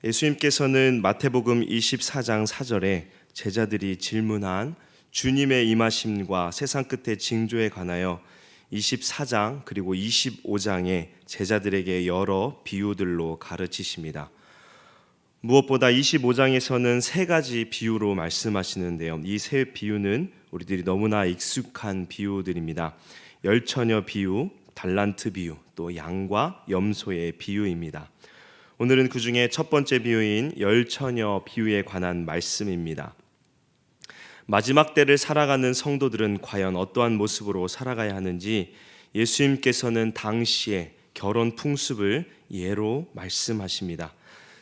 예수님께서는 마태복음 24장 4절에 제자들이 질문한 주님의 임하심과 세상 끝의 징조에 관하여 24장 그리고 25장에 제자들에게 여러 비유들로 가르치십니다. 무엇보다 25장에서는 세 가지 비유로 말씀하시는데요. 이 세 비유는 우리들이 너무나 익숙한 비유들입니다. 열처녀 비유, 달란트 비유, 또 양과 염소의 비유입니다. 오늘은 그 중에 첫 번째 비유인 열처녀 비유에 관한 말씀입니다. 마지막 때를 살아가는 성도들은 과연 어떠한 모습으로 살아가야 하는지 예수님께서는 당시의 결혼 풍습을 예로 말씀하십니다.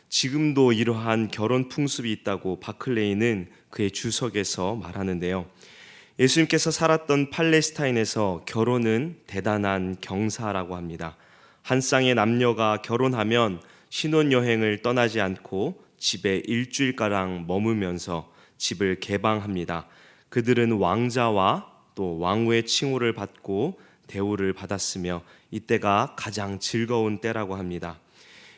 지금도 이러한 결혼 풍습이 있다고 바클레이는 그의 주석에서 말하는데요. 예수님께서 살았던 팔레스타인에서 결혼은 대단한 경사라고 합니다. 한 쌍의 남녀가 결혼하면 신혼여행을 떠나지 않고 집에 일주일가량 머무면서 집을 개방합니다. 그들은 왕자와 또 왕후의 칭호를 받고 대우를 받았으며 이때가 가장 즐거운 때라고 합니다.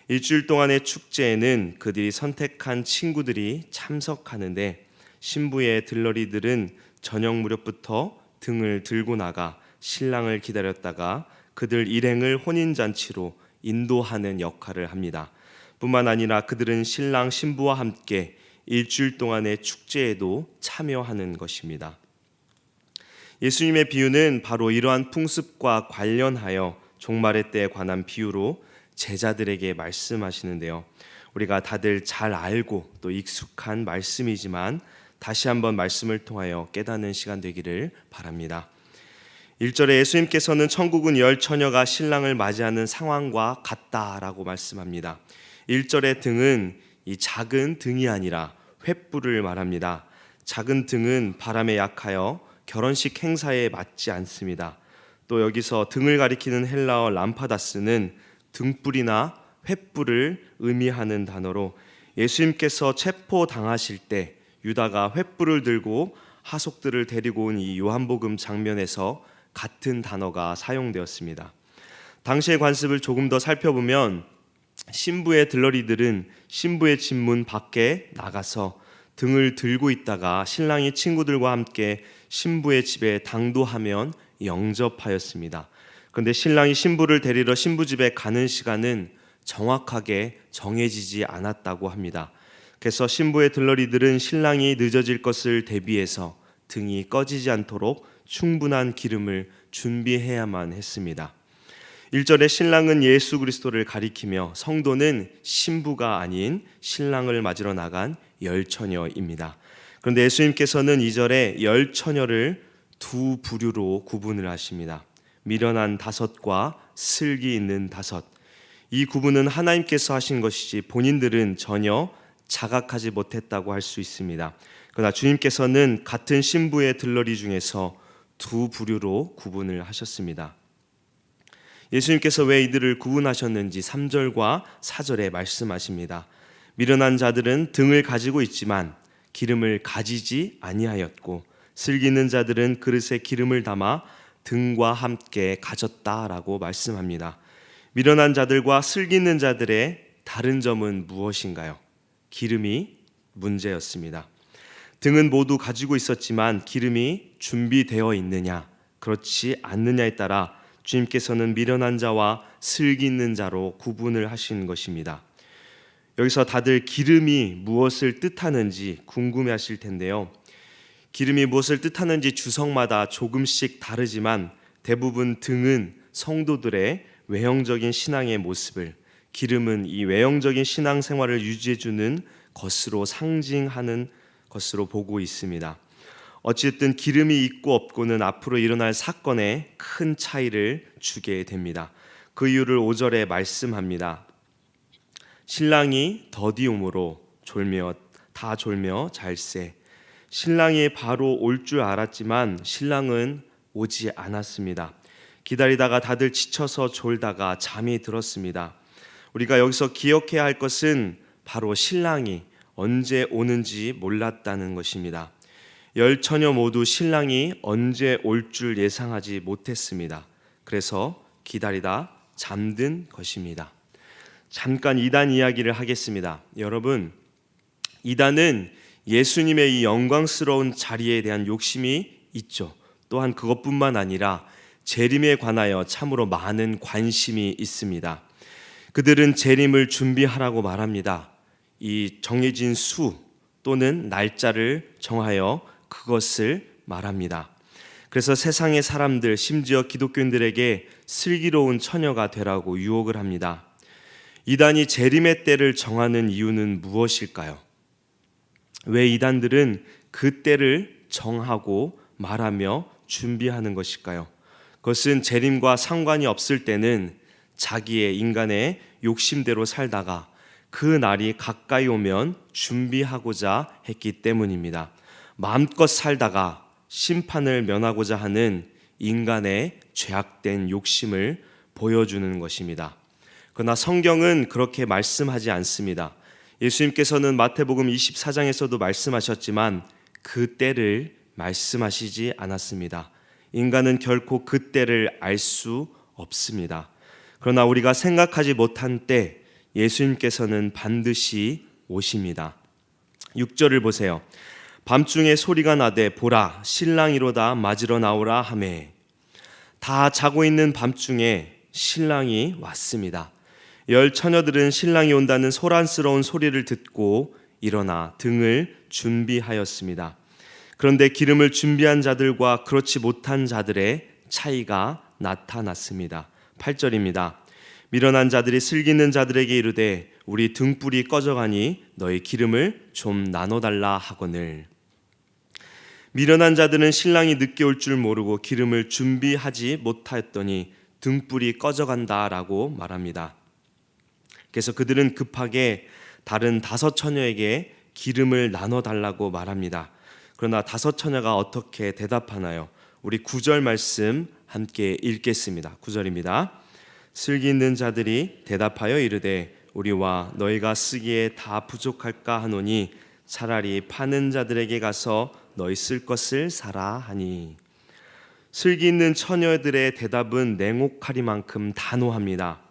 일주일 동안의 축제에는 그들이 선택한 친구들이 참석하는데 신부의 들러리들은 저녁 무렵부터 등을 들고 나가 신랑을 기다렸다가 그들 일행을 혼인잔치로 인도하는 역할을 합니다. 뿐만 아니라 그들은 신랑 신부와 함께 일주일 동안의 축제에도 참여하는 것입니다. 예수님의 비유는 바로 이러한 풍습과 관련하여 종말의 때에 관한 비유로 제자들에게 말씀하시는데요. 우리가 다들 잘 알고 또 익숙한 말씀이지만 다시 한번 말씀을 통하여 깨닫는 시간 되기를 바랍니다. 1절에 예수님께서는 천국은 열처녀가 신랑을 맞이하는 상황과 같다라고 말씀합니다. 1절의 등은 이 작은 등이 아니라 횃불을 말합니다. 작은 등은 바람에 약하여 결혼식 행사에 맞지 않습니다. 또 여기서 등을 가리키는 헬라어 람파다스는 등불이나 횃불을 의미하는 단어로 예수님께서 체포당하실 때 유다가 횃불을 들고 하속들을 데리고 온 이 요한복음 장면에서 같은 단어가 사용되었습니다. 당시의 관습을 조금 더 살펴보면 신부의 들러리들은 신부의 집문 밖에 나가서 등을 들고 있다가 신랑이 친구들과 함께 신부의 집에 당도하면 영접하였습니다. 그런데 신랑이 신부를 데리러 신부 집에 가는 시간은 정확하게 정해지지 않았다고 합니다. 그래서 신부의 들러리들은 신랑이 늦어질 것을 대비해서 등이 꺼지지 않도록 충분한 기름을 준비해야만 했습니다. 1절에 신랑은 예수 그리스도를 가리키며 성도는 신부가 아닌 신랑을 맞으러 나간 열처녀입니다. 그런데 예수님께서는 2절에 열처녀를 두 부류로 구분을 하십니다. 미련한 다섯과 슬기 있는 다섯. 이 구분은 하나님께서 하신 것이지 본인들은 전혀 자각하지 못했다고 할 수 있습니다. 그러나 주님께서는 같은 신부의 들러리 중에서 두 부류로 구분을 하셨습니다. 예수님께서 왜 이들을 구분하셨는지 3절과 4절에 말씀하십니다. 미련한 자들은 등을 가지고 있지만 기름을 가지지 아니하였고 슬기 있는 자들은 그릇에 기름을 담아 등과 함께 가졌다라고 말씀합니다. 미련한 자들과 슬기 있는 자들의 다른 점은 무엇인가요? 기름이 문제였습니다. 등은 모두 가지고 있었지만 기름이 준비되어 있느냐 그렇지 않느냐에 따라 주님께서는 미련한 자와 슬기 있는 자로 구분을 하신 것입니다. 여기서 다들 기름이 무엇을 뜻하는지 궁금해하실 텐데요. 기름이 무엇을 뜻하는지 주석마다 조금씩 다르지만 대부분 등은 성도들의 외형적인 신앙의 모습을, 기름은 이 외형적인 신앙생활을 유지해주는 것으로 상징하는 것으로 보고 있습니다. 어쨌든 기름이 있고 없고는 앞으로 일어날 사건에 큰 차이를 주게 됩니다. 그 이유를 5절에 말씀합니다. 신랑이 더디움으로 졸며 잘세. 신랑이 바로 올 줄 알았지만 신랑은 오지 않았습니다. 기다리다가 다들 지쳐서 졸다가 잠이 들었습니다. 우리가 여기서 기억해야 할 것은 바로 신랑이 언제 오는지 몰랐다는 것입니다. 열처녀 모두 신랑이 언제 올 줄 예상하지 못했습니다. 그래서 기다리다 잠든 것입니다. 잠깐 이단 이야기를 하겠습니다. 여러분, 이단은 예수님의 이 영광스러운 자리에 대한 욕심이 있죠. 또한 그것뿐만 아니라 재림에 관하여 참으로 많은 관심이 있습니다. 그들은 재림을 준비하라고 말합니다. 이 정해진 수 또는 날짜를 정하여 그것을 말합니다. 그래서 세상의 사람들, 심지어 기독교인들에게 슬기로운 처녀가 되라고 유혹을 합니다. 이단이 재림의 때를 정하는 이유는 무엇일까요? 왜 이단들은 그 때를 정하고 말하며 준비하는 것일까요? 그것은 재림과 상관이 없을 때는 자기의 인간의 욕심대로 살다가 그 날이 가까이 오면 준비하고자 했기 때문입니다. 마음껏 살다가 심판을 면하고자 하는 인간의 죄악된 욕심을 보여주는 것입니다. 그러나 성경은 그렇게 말씀하지 않습니다. 예수님께서는 마태복음 24장에서도 말씀하셨지만 그 때를 말씀하시지 않았습니다. 인간은 결코 그 때를 알 수 없습니다. 그러나 우리가 생각하지 못한 때 예수님께서는 반드시 오십니다. 6절을 보세요. 밤중에 소리가 나되 보라 신랑이로다 맞으러 나오라 하매. 다 자고 있는 밤중에 신랑이 왔습니다. 열 처녀들은 신랑이 온다는 소란스러운 소리를 듣고 일어나 등을 준비하였습니다. 그런데 기름을 준비한 자들과 그렇지 못한 자들의 차이가 나타났습니다. 8절입니다. 미련한 자들이 슬기는 자들에게 이르되 우리 등불이 꺼져가니 너희 기름을 좀 나눠달라 하거늘. 미련한 자들은 신랑이 늦게 올 줄 모르고 기름을 준비하지 못하였더니 등불이 꺼져간다라고 말합니다. 그래서 그들은 급하게 다른 5 처녀에게 기름을 나눠달라고 말합니다. 그러나 5 처녀가 어떻게 대답하나요? 우리 9절 말씀 함께 읽겠습니다. 9절입니다. 슬기 있는 자들이 대답하여 이르되 우리와 너희가 쓰기에 다 부족할까 하노니 차라리 파는 자들에게 가서 너희 쓸 것을 사라 하니. 슬기 있는 처녀들의 대답은 냉혹하리만큼 단호합니다.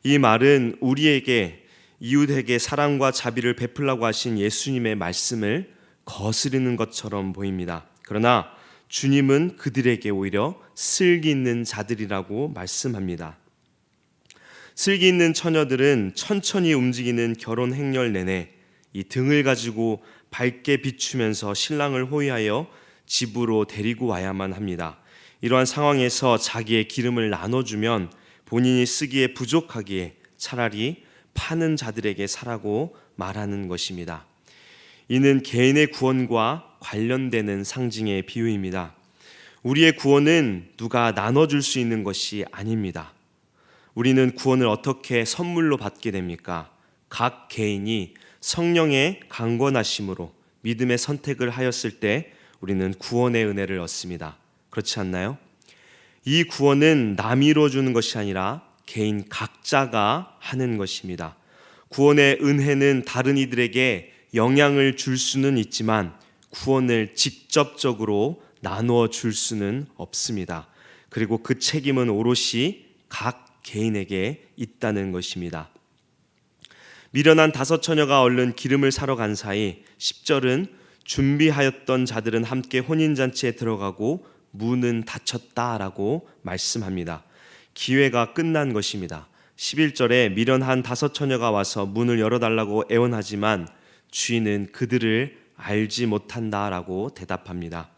이 말은 우리에게 이웃에게 사랑과 자비를 베풀라고 하신 예수님의 말씀을 거스르는 것처럼 보입니다. 그러나 주님은 그들에게 오히려 슬기 있는 자들이라고 말씀합니다. 슬기 있는 처녀들은 천천히 움직이는 결혼 행렬 내내 이 등을 가지고 밝게 비추면서 신랑을 호위하여 집으로 데리고 와야만 합니다. 이러한 상황에서 자기의 기름을 나눠주면 본인이 쓰기에 부족하기에 차라리 파는 자들에게 사라고 말하는 것입니다. 이는 개인의 구원과 관련되는 상징의 비유입니다. 우리의 구원은 누가 나눠줄 수 있는 것이 아닙니다. 우리는 구원을 어떻게 선물로 받게 됩니까? 각 개인이 성령의 강권하심으로 믿음의 선택을 하였을 때 우리는 구원의 은혜를 얻습니다. 그렇지 않나요? 이 구원은 남이 이루어주는 것이 아니라 개인 각자가 하는 것입니다. 구원의 은혜는 다른 이들에게 영향을 줄 수는 있지만 구원을 직접적으로 나누어 줄 수는 없습니다. 그리고 그 책임은 오롯이 각 개인에게 있다는 것입니다. 미련한 5 처녀가 얼른 기름을 사러 간 사이 10절은 준비하였던 자들은 함께 혼인잔치에 들어가고 문은 닫혔다라고 말씀합니다. 기회가 끝난 것입니다. 11절에 미련한 5 처녀가 와서 문을 열어달라고 애원하지만 주인은 그들을 알지 못한다라고 대답합니다.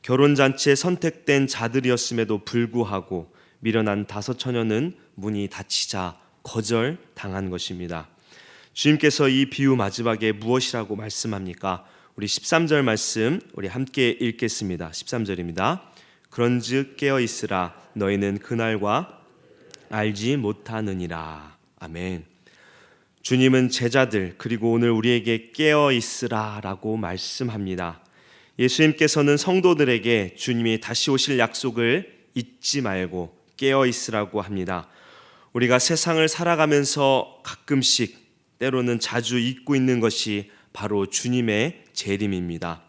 결혼잔치에 선택된 자들이었음에도 불구하고 미련한 5 처녀는 문이 닫히자 거절당한 것입니다. 주님께서 이 비유 마지막에 무엇이라고 말씀합니까? 우리 13절 말씀 우리 함께 읽겠습니다. 13절입니다. 그런즉 깨어 있으라 너희는 그날과 알지 못하느니라. 아멘. 주님은 제자들 그리고 오늘 우리에게 깨어 있으라라고 말씀합니다. 예수님께서는 성도들에게 주님이 다시 오실 약속을 잊지 말고 깨어 있으라고 합니다. 우리가 세상을 살아가면서 가끔씩 때로는 자주 잊고 있는 것이 바로 주님의 재림입니다.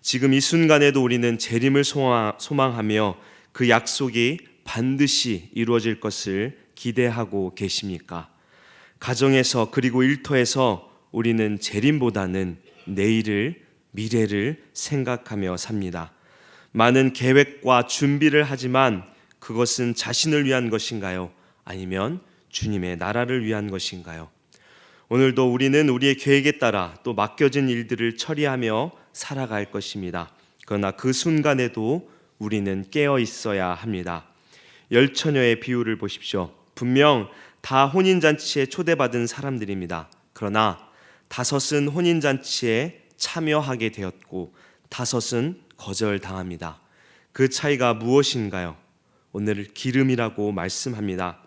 지금 이 순간에도 우리는 재림을 소망하며 그 약속이 반드시 이루어질 것을 기대하고 계십니까? 가정에서 그리고 일터에서 우리는 재림보다는 내일을, 미래를 생각하며 삽니다. 많은 계획과 준비를 하지만 그것은 자신을 위한 것인가요? 아니면 주님의 나라를 위한 것인가요? 오늘도 우리는 우리의 계획에 따라 또 맡겨진 일들을 처리하며 살아갈 것입니다. 그러나 그 순간에도 우리는 깨어 있어야 합니다. 열처녀의 비유를 보십시오. 분명 다 혼인잔치에 초대받은 사람들입니다. 그러나 5은 혼인잔치에 참여하게 되었고 5은 거절당합니다. 그 차이가 무엇인가요? 오늘 기름이라고 말씀합니다.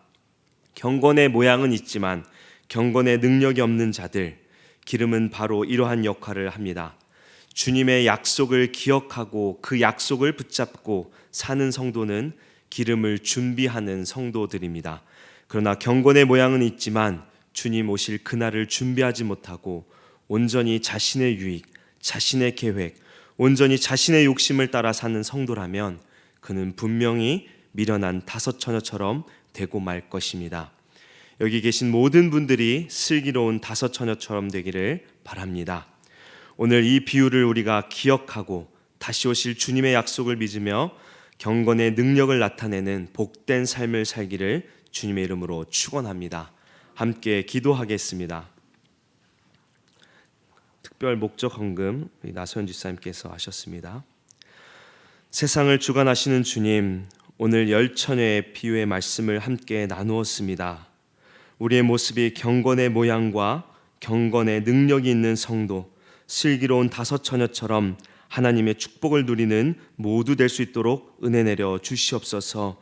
경건의 모양은 있지만 경건의 능력이 없는 자들, 기름은 바로 이러한 역할을 합니다. 주님의 약속을 기억하고 그 약속을 붙잡고 사는 성도는 기름을 준비하는 성도들입니다. 그러나 경건의 모양은 있지만 주님 오실 그날을 준비하지 못하고 온전히 자신의 유익, 자신의 계획, 온전히 자신의 욕심을 따라 사는 성도라면 그는 분명히 미련한 5처녀처럼 되고 말 것입니다. 여기 계신 모든 분들이 슬기로운 5처녀처럼 되기를 바랍니다. 오늘 이 비유를 우리가 기억하고 다시 오실 주님의 약속을 믿으며 경건의 능력을 나타내는 복된 삶을 살기를 주님의 이름으로 축원합니다. 함께 기도하겠습니다. 특별 목적 헌금 나소연 집사님께서 하셨습니다. 세상을 주관하시는 주님, 오늘 열처녀의 비유의 말씀을 함께 나누었습니다. 우리의 모습이 경건의 모양과 경건의 능력이 있는 성도, 슬기로운 5처녀처럼 하나님의 축복을 누리는 모두 될 수 있도록 은혜 내려 주시옵소서.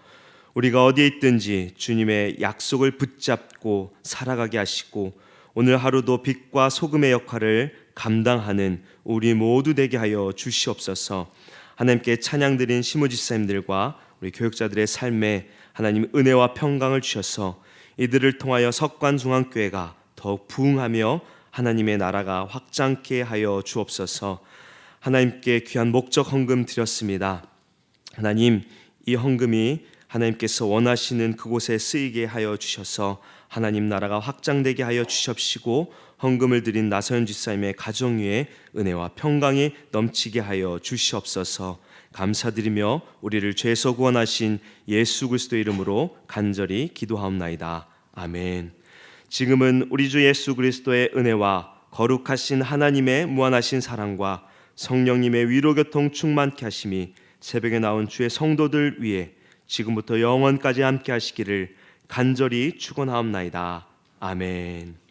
우리가 어디에 있든지 주님의 약속을 붙잡고 살아가게 하시고 오늘 하루도 빛과 소금의 역할을 감당하는 우리 모두 되게 하여 주시옵소서. 하나님께 찬양드린 시무집사님들과 우리 교육자들의 삶에 하나님 은혜와 평강을 주셔서 이들을 통하여 석관중앙교회가 더욱 부흥하며 하나님의 나라가 확장케 하여 주옵소서. 하나님께 귀한 목적 헌금 드렸습니다. 하나님, 이 헌금이 하나님께서 원하시는 그곳에 쓰이게 하여 주셔서 하나님 나라가 확장되게 하여 주십시고 헌금을 드린 나서연 집사님의 가정 위에 은혜와 평강이 넘치게 하여 주시옵소서. 감사드리며 우리를 죄에서 구원하신 예수 그리스도의 이름으로 간절히 기도하옵나이다. 아멘. 지금은 우리 주 예수 그리스도의 은혜와 거룩하신 하나님의 무한하신 사랑과 성령님의 위로교통 충만케 하심이 새벽에 나온 주의 성도들 위해 지금부터 영원까지 함께 하시기를 간절히 축원하옵나이다. 아멘.